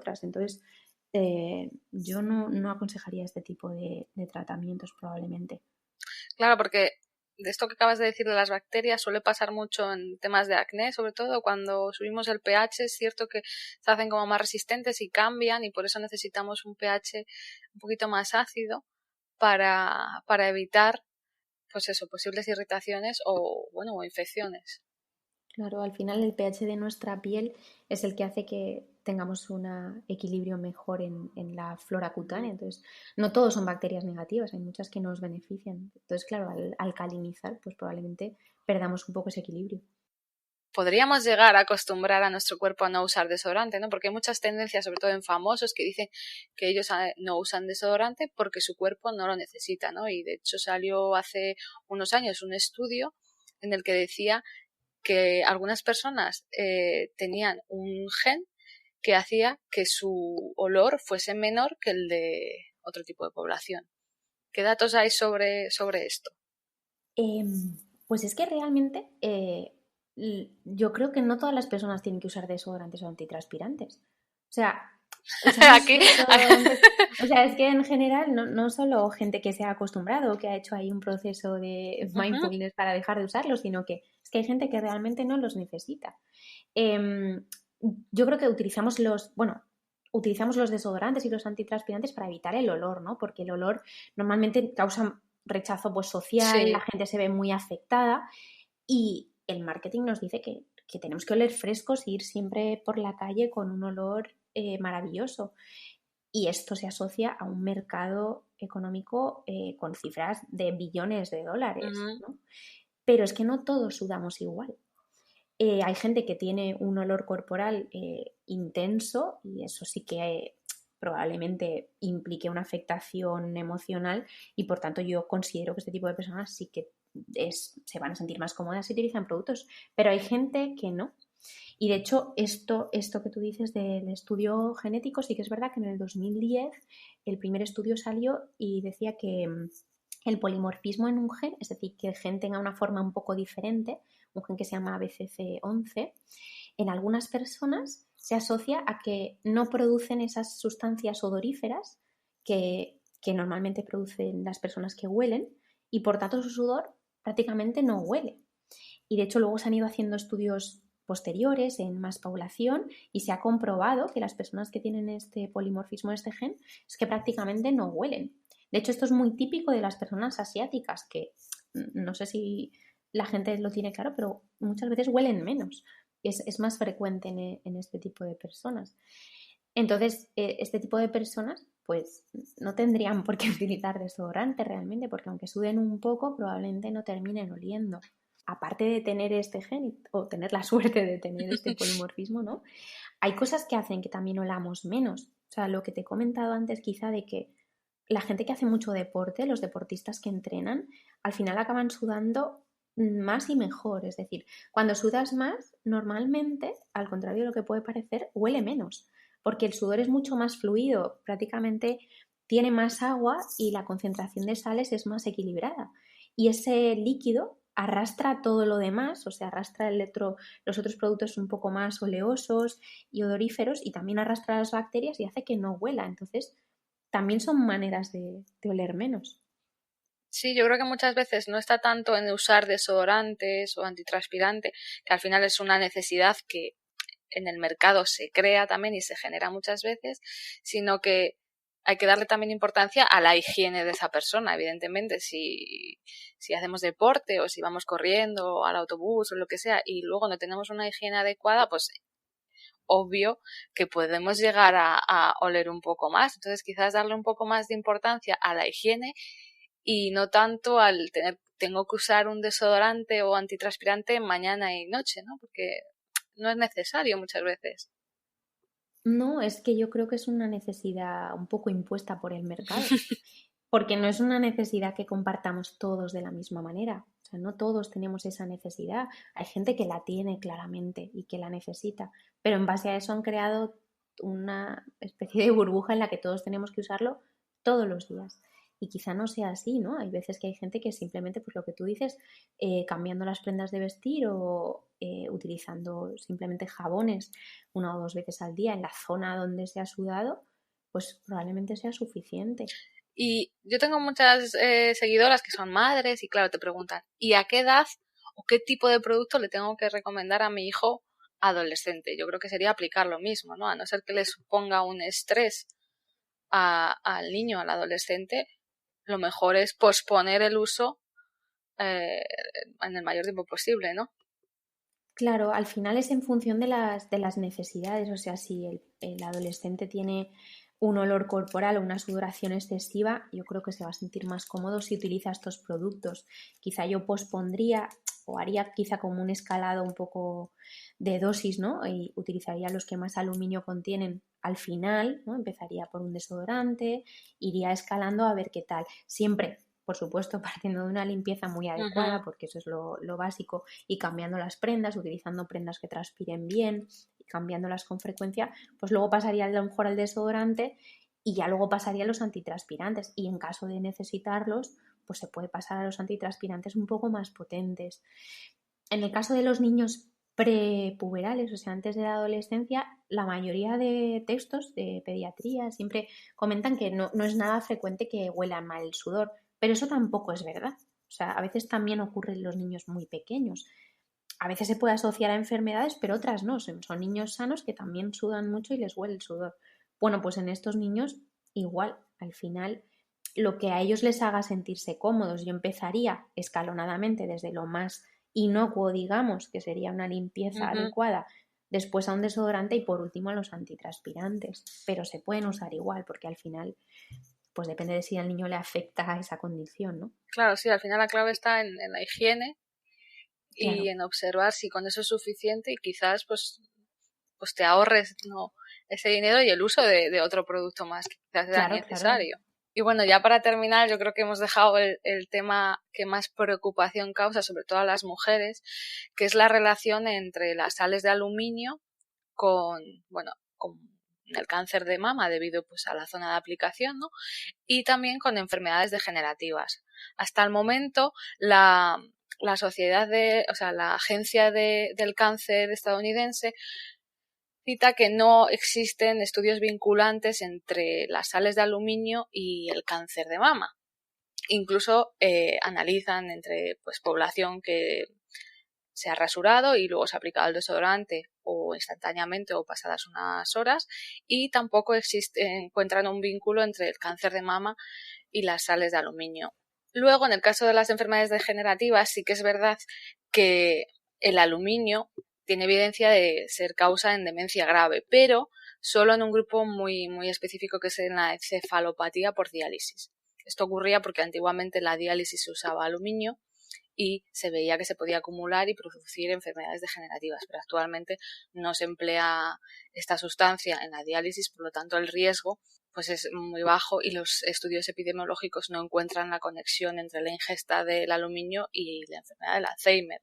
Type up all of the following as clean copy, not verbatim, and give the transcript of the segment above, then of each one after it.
otras. Entonces, yo no aconsejaría este tipo de tratamientos probablemente. Claro, porque de esto que acabas de decir de las bacterias suele pasar mucho en temas de acné, sobre todo cuando subimos el pH, es cierto que se hacen como más resistentes y cambian y por eso necesitamos un pH un poquito más ácido para evitar, pues eso, posibles irritaciones o, bueno, o infecciones. Claro, al final el pH de nuestra piel es el que hace que tengamos un equilibrio mejor en la flora cutánea. Entonces, no todos son bacterias negativas, hay muchas que nos benefician. Entonces, claro, al alcalinizar, pues probablemente perdamos un poco ese equilibrio. Podríamos llegar a acostumbrar a nuestro cuerpo a no usar desodorante, ¿no? Porque hay muchas tendencias, sobre todo en famosos, que dicen que ellos no usan desodorante porque su cuerpo no lo necesita, ¿no? Y de hecho salió hace unos años un estudio en el que decía que algunas personas tenían un gen que hacía que su olor fuese menor que el de otro tipo de población. ¿Qué datos hay sobre esto? Pues es que realmente yo creo que no todas las personas tienen que usar desodorantes o antitranspirantes. O sea, usamos Aquí, desodorantes. O sea, es que en general no solo gente que se ha acostumbrado, que ha hecho ahí un proceso de uh-huh. mindfulness para dejar de usarlos, sino que es que hay gente que realmente no los necesita. Em, yo creo que utilizamos los desodorantes y los antitranspirantes para evitar el olor, ¿no? Porque el olor normalmente causa rechazo pues, social, la Sí. gente se ve muy afectada y el marketing nos dice que tenemos que oler frescos e ir siempre por la calle con un olor maravilloso. Y esto se asocia a un mercado económico con cifras de billones de dólares, Uh-huh. ¿no? Pero es que no todos sudamos igual. Hay gente que tiene un olor corporal intenso y eso sí que probablemente implique una afectación emocional y por tanto yo considero que este tipo de personas sí que se van a sentir más cómodas si utilizan productos, pero hay gente que no. Y de hecho, esto que tú dices del estudio genético, sí que es verdad que en el 2010 el primer estudio salió y decía que el polimorfismo en un gen, es decir, que el gen tenga una forma un poco diferente, un gen que se llama BCC11, en algunas personas se asocia a que no producen esas sustancias odoríferas que normalmente producen las personas que huelen y por tanto su sudor prácticamente no huele. Y de hecho luego se han ido haciendo estudios posteriores en más población y se ha comprobado que las personas que tienen este polimorfismo, este gen, es que prácticamente no huelen. De hecho, esto es muy típico de las personas asiáticas, que no sé si la gente lo tiene claro, pero muchas veces huelen menos. Es más frecuente en este tipo de personas. Entonces, este tipo de personas pues no tendrían por qué utilizar desodorante realmente, porque aunque suden un poco, probablemente no terminen oliendo. Aparte de tener este gen o tener la suerte de tener este polimorfismo, ¿no? Hay cosas que hacen que también olamos menos. O sea, lo que te he comentado antes quizá de que la gente que hace mucho deporte, los deportistas que entrenan, al final acaban sudando más y mejor. Es decir, cuando sudas más, normalmente, al contrario de lo que puede parecer, huele menos, porque el sudor es mucho más fluido, prácticamente tiene más agua y la concentración de sales es más equilibrada. Y ese líquido arrastra todo lo demás, o sea, arrastra los otros productos un poco más oleosos y odoríferos y también arrastra las bacterias y hace que no huela. Entonces, también son maneras de oler menos. Sí, yo creo que muchas veces no está tanto en usar desodorantes o antitranspirante, que al final es una necesidad que en el mercado se crea también y se genera muchas veces, sino que hay que darle también importancia a la higiene de esa persona. Evidentemente, si hacemos deporte o si vamos corriendo al autobús o lo que sea y luego no tenemos una higiene adecuada, pues obvio que podemos llegar a oler un poco más. Entonces, quizás darle un poco más de importancia a la higiene y no tanto al tengo que usar un desodorante o antitranspirante mañana y noche, ¿no? Porque no es necesario muchas veces. No, es que yo creo que es una necesidad un poco impuesta por el mercado, porque no es una necesidad que compartamos todos de la misma manera. O sea, no todos tenemos esa necesidad. Hay gente que la tiene claramente y que la necesita, pero en base a eso han creado una especie de burbuja en la que todos tenemos que usarlo todos los días. y quizá no sea así, ¿no? Hay veces que hay gente que simplemente, pues lo que tú dices, cambiando las prendas de vestir o utilizando simplemente jabones 1 o 2 veces al día en la zona donde se ha sudado, pues probablemente sea suficiente. Y yo tengo muchas seguidoras que son madres y claro, te preguntan, ¿y a qué edad o qué tipo de producto le tengo que recomendar a mi hijo adolescente? Yo creo que sería aplicar lo mismo, ¿no? A no ser que le suponga un estrés al niño, al adolescente, lo mejor es posponer el uso eh, en el mayor tiempo posible, ¿no? Claro, al final es en función de las necesidades, o sea, si el adolescente tiene un olor corporal o una sudoración excesiva, yo creo que se va a sentir más cómodo si utiliza estos productos. Quizá yo pospondría o haría quizá como un escalado un poco de dosis, ¿no? Y utilizaría los que más aluminio contienen al final, ¿no? Empezaría por un desodorante, iría escalando a ver qué tal. Siempre, por supuesto, partiendo de una limpieza muy Ujú. adecuada, porque eso es lo básico, y cambiando las prendas, utilizando prendas que transpiren bien y cambiándolas con frecuencia, pues luego pasaría a lo mejor al desodorante y ya luego pasaría a los antitranspirantes. Y en caso de necesitarlos, pues se puede pasar a los antitranspirantes un poco más potentes. En el caso de los niños prepuberales, o sea, antes de la adolescencia, la mayoría de textos de pediatría siempre comentan que no es nada frecuente que huelan mal el sudor, pero eso tampoco es verdad. O sea, a veces también ocurre en los niños muy pequeños. A veces se puede asociar a enfermedades, pero otras no. Son niños sanos que también sudan mucho y les huele el sudor. Bueno, pues en estos niños igual, al final, lo que a ellos les haga sentirse cómodos. Yo empezaría escalonadamente desde lo más inocuo, digamos, que sería una limpieza Ujú. adecuada, después a un desodorante y por último a los antitranspirantes. Pero se pueden usar igual porque al final, pues depende de si al niño le afecta esa condición, ¿no? Claro, sí, al final la clave está en la higiene y Claro, en observar si con eso es suficiente y quizás pues te ahorres, ¿no?, ese dinero y el uso de otro producto más que quizás sea claro, claro. necesario. Y bueno, ya para terminar, yo creo que hemos dejado el tema que más preocupación causa, sobre todo a las mujeres, que es la relación entre las sales de aluminio con, bueno, con el cáncer de mama debido pues a la zona de aplicación, ¿no? Y también con enfermedades degenerativas. Hasta el momento, la sociedad o sea, la agencia del cáncer estadounidense cita que no existen estudios vinculantes entre las sales de aluminio y el cáncer de mama. Incluso analizan entre pues población que se ha rasurado y luego se ha aplicado el desodorante o instantáneamente o pasadas unas horas y tampoco encuentran un vínculo entre el cáncer de mama y las sales de aluminio. Luego, en el caso de las enfermedades degenerativas, sí que es verdad que el aluminio tiene evidencia de ser causa en demencia grave, pero solo en un grupo muy, muy específico que es en la encefalopatía por diálisis. Esto ocurría porque antiguamente en la diálisis se usaba aluminio y se veía que se podía acumular y producir enfermedades degenerativas, pero actualmente no se emplea esta sustancia en la diálisis, por lo tanto el riesgo pues es muy bajo y los estudios epidemiológicos no encuentran la conexión entre la ingesta del aluminio y la enfermedad del Alzheimer.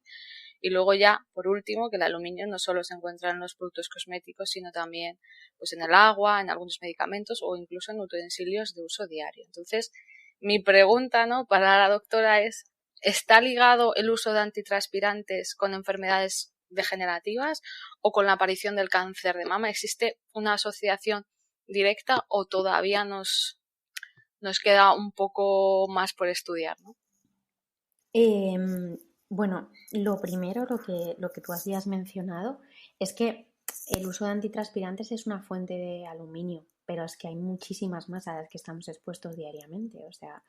Y luego ya, por último, que el aluminio no solo se encuentra en los productos cosméticos, sino también pues en el agua, en algunos medicamentos o incluso en utensilios de uso diario. Entonces, mi pregunta, ¿no?, para la doctora es, ¿está ligado el uso de antitranspirantes con enfermedades degenerativas o con la aparición del cáncer de mama? ¿Existe una asociación directa o todavía nos queda un poco más por estudiar, ¿no? Bueno, lo primero, lo que tú habías mencionado, es que el uso de antitranspirantes es una fuente de aluminio, pero es que hay muchísimas más a las que estamos expuestos diariamente. O sea,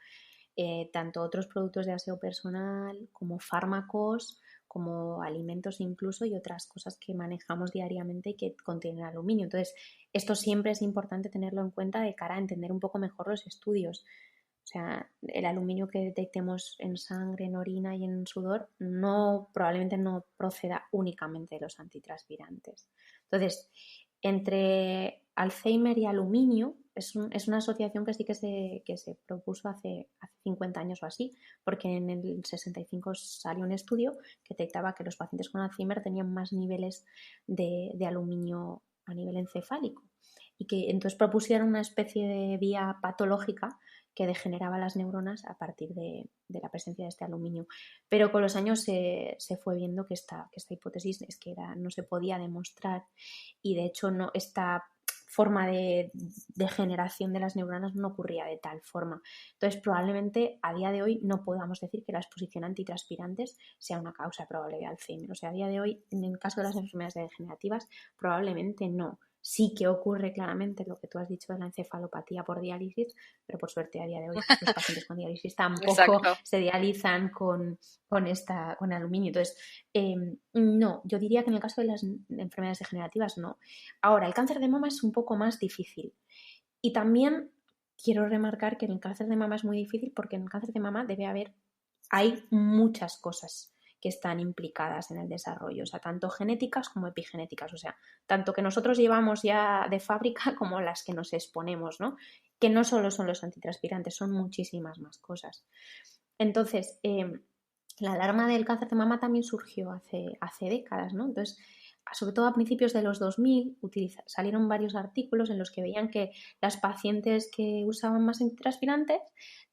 tanto otros productos de aseo personal como fármacos, como alimentos incluso y otras cosas que manejamos diariamente y que contienen aluminio. Entonces, esto siempre es importante tenerlo en cuenta de cara a entender un poco mejor los estudios. O sea, el aluminio que detectemos en sangre, en orina y en sudor probablemente no proceda únicamente de los antitranspirantes. Entonces, entre Alzheimer y aluminio es una asociación que sí que se propuso hace 50 años o así, porque en el 65 salió un estudio que detectaba que los pacientes con Alzheimer tenían más niveles de aluminio a nivel encefálico y que entonces propusieron una especie de vía patológica que degeneraba las neuronas a partir de la presencia de este aluminio. Pero con los años se fue viendo que esta hipótesis es que no se podía demostrar, y de hecho esta forma de degeneración de las neuronas no ocurría de tal forma. Entonces, probablemente a día de hoy no podamos decir que la exposición a antitranspirantes sea una causa probable de Alzheimer. O sea, a día de hoy, en el caso de las enfermedades degenerativas, probablemente no. Sí que ocurre claramente lo que tú has dicho de la encefalopatía por diálisis, pero por suerte a día de hoy los pacientes con diálisis tampoco se dializan con aluminio. Entonces, no, yo diría que en el caso de las enfermedades degenerativas no. Ahora, el cáncer de mama es un poco más difícil. Y también quiero remarcar que en el cáncer de mama es muy difícil porque en el cáncer de mama hay muchas cosas que están implicadas en el desarrollo, o sea, tanto genéticas como epigenéticas, o sea, tanto que nosotros llevamos ya de fábrica como las que nos exponemos, ¿no? Que no solo son los antitranspirantes, son muchísimas más cosas. Entonces, la alarma del cáncer de mama también surgió hace décadas, ¿no? Entonces, sobre todo a principios de los 2000, salieron varios artículos en los que veían que las pacientes que usaban más antitranspirantes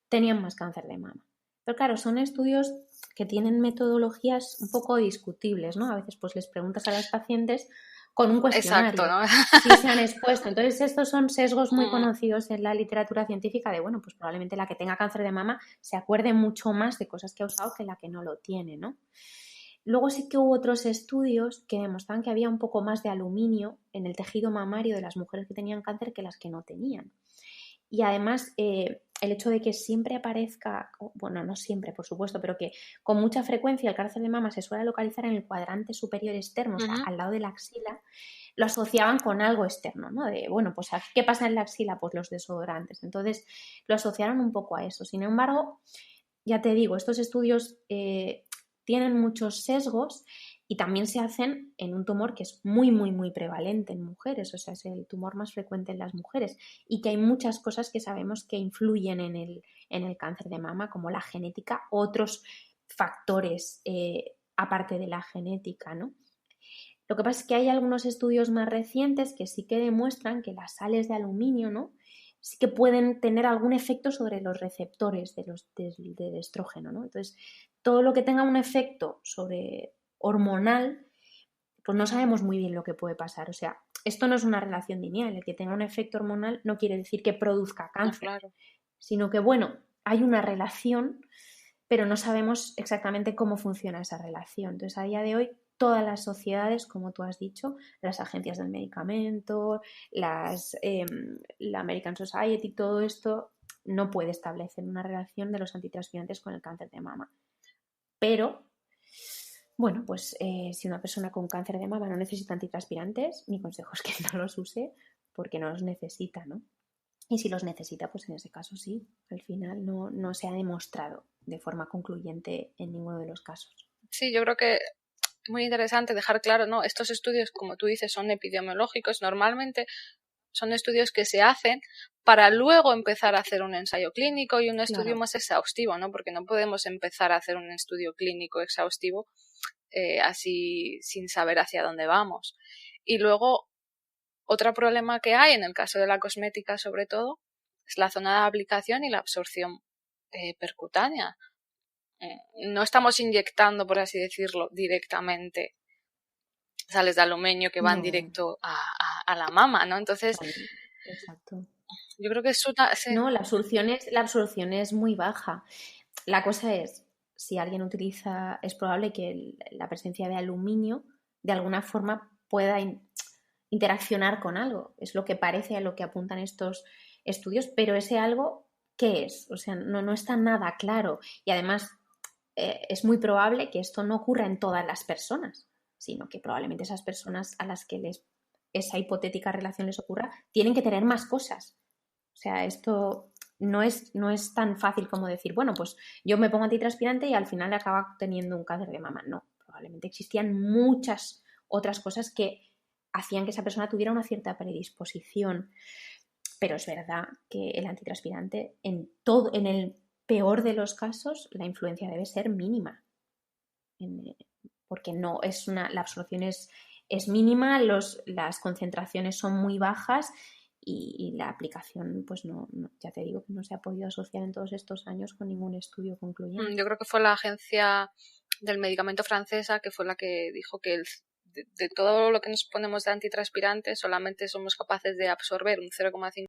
tenían más cáncer de mama. Pero claro, son estudios que tienen metodologías un poco discutibles, ¿no? A veces pues les preguntas a las pacientes con un cuestionario. Exacto, ¿no? Si se han expuesto. Entonces, estos son sesgos muy conocidos en la literatura científica de, bueno, pues probablemente la que tenga cáncer de mama se acuerde mucho más de cosas que ha usado que la que no lo tiene, ¿no? Luego sí que hubo otros estudios que demostraban que había un poco más de aluminio en el tejido mamario de las mujeres que tenían cáncer que las que no tenían. Y además, el hecho de que siempre aparezca, bueno, no siempre, por supuesto, pero que con mucha frecuencia el cáncer de mama se suele localizar en el cuadrante superior externo, o sea, al lado de la axila, lo asociaban con algo externo, ¿no? De, bueno, pues ¿qué pasa en la axila? Pues los desodorantes. Entonces, lo asociaron un poco a eso. Sin embargo, ya te digo, estos estudios tienen muchos sesgos y también se hacen en un tumor que es muy, muy, muy prevalente en mujeres, o sea, es el tumor más frecuente en las mujeres, y que hay muchas cosas que sabemos que influyen en el cáncer de mama, como la genética, otros factores aparte de la genética, ¿no? Lo que pasa es que hay algunos estudios más recientes que sí que demuestran que las sales de aluminio, ¿no?, sí que pueden tener algún efecto sobre los receptores del estrógeno, ¿no? Entonces, todo lo que tenga un efecto sobre hormonal, pues no sabemos muy bien lo que puede pasar. O sea, esto no es una relación lineal. El que tenga un efecto hormonal no quiere decir que produzca cáncer, claro, sino que, bueno, hay una relación, pero no sabemos exactamente cómo funciona esa relación. Entonces, a día de hoy, todas las sociedades, como tú has dicho, las agencias del medicamento, la American Society, todo esto no puede establecer una relación de los antitranspirantes con el cáncer de mama. Pero, bueno, pues si una persona con cáncer de mama no necesita antitranspirantes, mi consejo es que no los use porque no los necesita, ¿no? Y si los necesita, pues en ese caso sí. Al final no se ha demostrado de forma concluyente en ninguno de los casos. Sí, yo creo que es muy interesante dejar claro, ¿no? Estos estudios, como tú dices, son epidemiológicos. Normalmente son estudios que se hacen para luego empezar a hacer un ensayo clínico y un estudio más exhaustivo, ¿no? Porque no podemos empezar a hacer un estudio clínico exhaustivo así sin saber hacia dónde vamos. Y luego, otro problema que hay en el caso de la cosmética, sobre todo, es la zona de aplicación y la absorción percutánea. No estamos inyectando, por así decirlo, directamente sales de aluminio que van directo a la mama, ¿no? Entonces, exacto. Yo creo que es una... No, la absorción es muy baja. La cosa es, si alguien utiliza, es probable que la presencia de aluminio de alguna forma pueda interaccionar con algo. Es lo que parece, a lo que apuntan estos estudios, pero ese algo, ¿qué es? O sea, no está nada claro. Y además es muy probable que esto no ocurra en todas las personas, sino que probablemente esas personas a las que esa hipotética relación les ocurra tienen que tener más cosas. O sea, esto no es tan fácil como decir, bueno, pues yo me pongo antitranspirante y al final acaba teniendo un cáncer de mama. No, probablemente existían muchas otras cosas que hacían que esa persona tuviera una cierta predisposición. Pero es verdad que el antitranspirante, en el peor de los casos, la influencia debe ser mínima. Porque no es la absorción es mínima, las concentraciones son muy bajas y la aplicación, pues ya te digo que no se ha podido asociar en todos estos años con ningún estudio concluyente. Yo creo que fue la agencia del medicamento francesa que fue la que dijo que de todo lo que nos ponemos de antitranspirante solamente somos capaces de absorber un 0,5